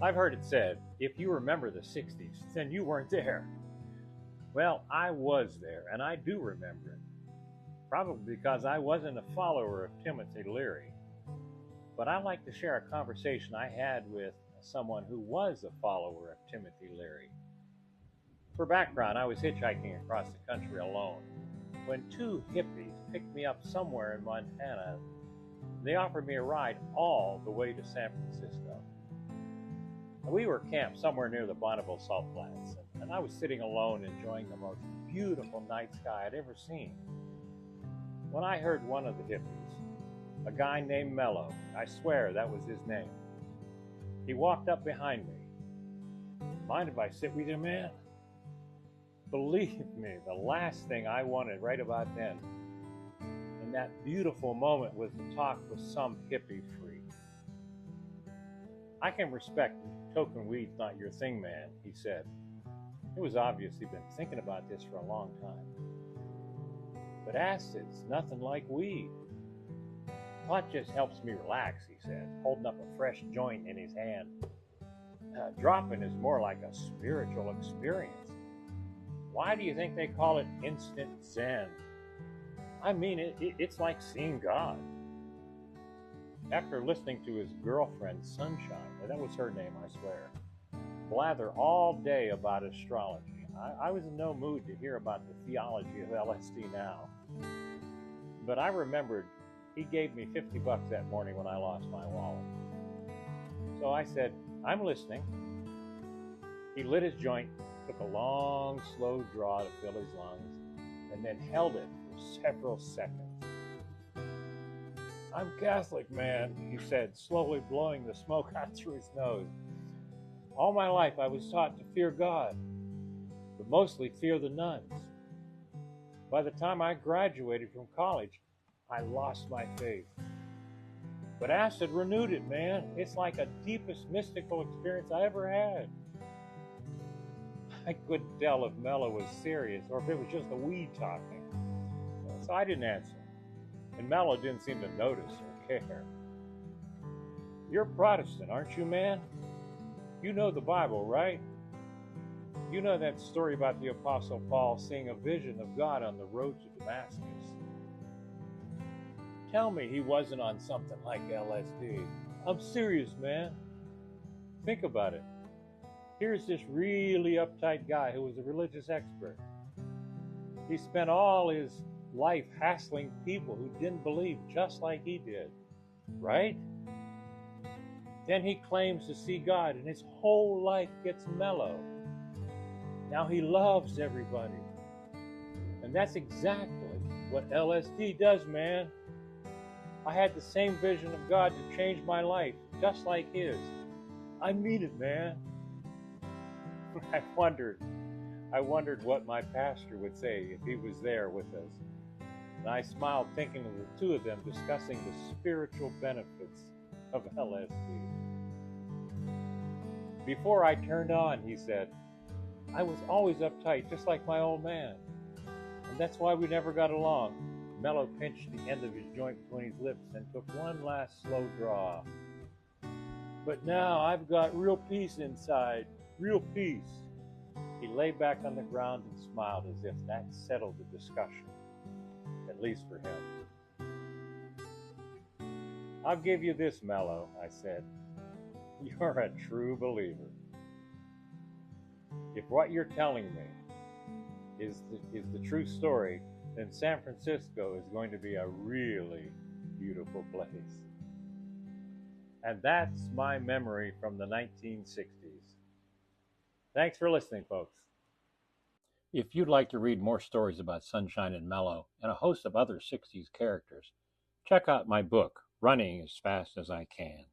I've heard it said, if you remember the 60s, then you weren't there. Well, I was there, and I do remember it. Probably because I wasn't a follower of Timothy Leary. But I'd like to share a conversation I had with someone who was a follower of Timothy Leary. For background, I was hitchhiking across the country alone when two hippies picked me up somewhere in Montana. They offered me a ride all the way to San Francisco. We were camped somewhere near the Bonneville Salt Flats, and I was sitting alone enjoying the most beautiful night sky I'd ever seen, when I heard one of the hippies, a guy named Mellow. I swear that was his name. He walked up behind me. Mind if I sit with you, man? Believe me, the last thing I wanted right about then, in that beautiful moment, was to talk with some hippie freak. I can respect token weed's not your thing, man, he said. It was obvious he'd been thinking about this for a long time. But acid's nothing like weed. Pot just helps me relax, he said, holding up a fresh joint in his hand. Dropping is more like a spiritual experience. Why do you think they call it instant Zen? I mean, it's like seeing God. After listening to his girlfriend, Sunshine, that was her name, I swear, blather all day about astrology, I was in no mood to hear about the theology of LSD now. But I remembered he gave me $50 that morning when I lost my wallet. So I said, I'm listening. He lit his joint, took a long, slow draw to fill his lungs, and then held it for several seconds. I'm Catholic, man, he said, slowly blowing the smoke out through his nose. All my life I was taught to fear God, but mostly fear the nuns. By the time I graduated from college, I lost my faith. But acid renewed it, man. It's like the deepest mystical experience I ever had. I couldn't tell if Mello was serious or if it was just the weed talking. So I didn't answer. And Mello didn't seem to notice or care. You're Protestant, aren't you, man? You know the Bible, right? You know that story about the Apostle Paul seeing a vision of God on the road to Damascus. Tell me he wasn't on something like LSD. I'm serious, man. Think about it. Here's this really uptight guy who was a religious expert. He spent all his life hassling people who didn't believe just like he did, right? Then he claims to see God and his whole life gets mellow. Now he loves everybody. And that's exactly what LSD does, man. I had the same vision of God to change my life, just like his. I mean it, man. I wondered what my pastor would say if he was there with us. And I smiled thinking of the two of them discussing the spiritual benefits of LSD. Before I turned on, he said, I was always uptight, just like my old man. And that's why we never got along. Mello pinched the end of his joint between his lips and took one last slow draw. But now I've got real peace inside, real peace. He lay back on the ground and smiled as if that settled the discussion, at least for him. I'll give you this, Mello, I said. You're a true believer. If what you're telling me is the true story, then San Francisco is going to be a really beautiful place. And that's my memory from the 1960s. Thanks for listening, folks. If you'd like to read more stories about Sunshine and Mellow and a host of other 60s characters, check out my book, Running as Fast as I Can.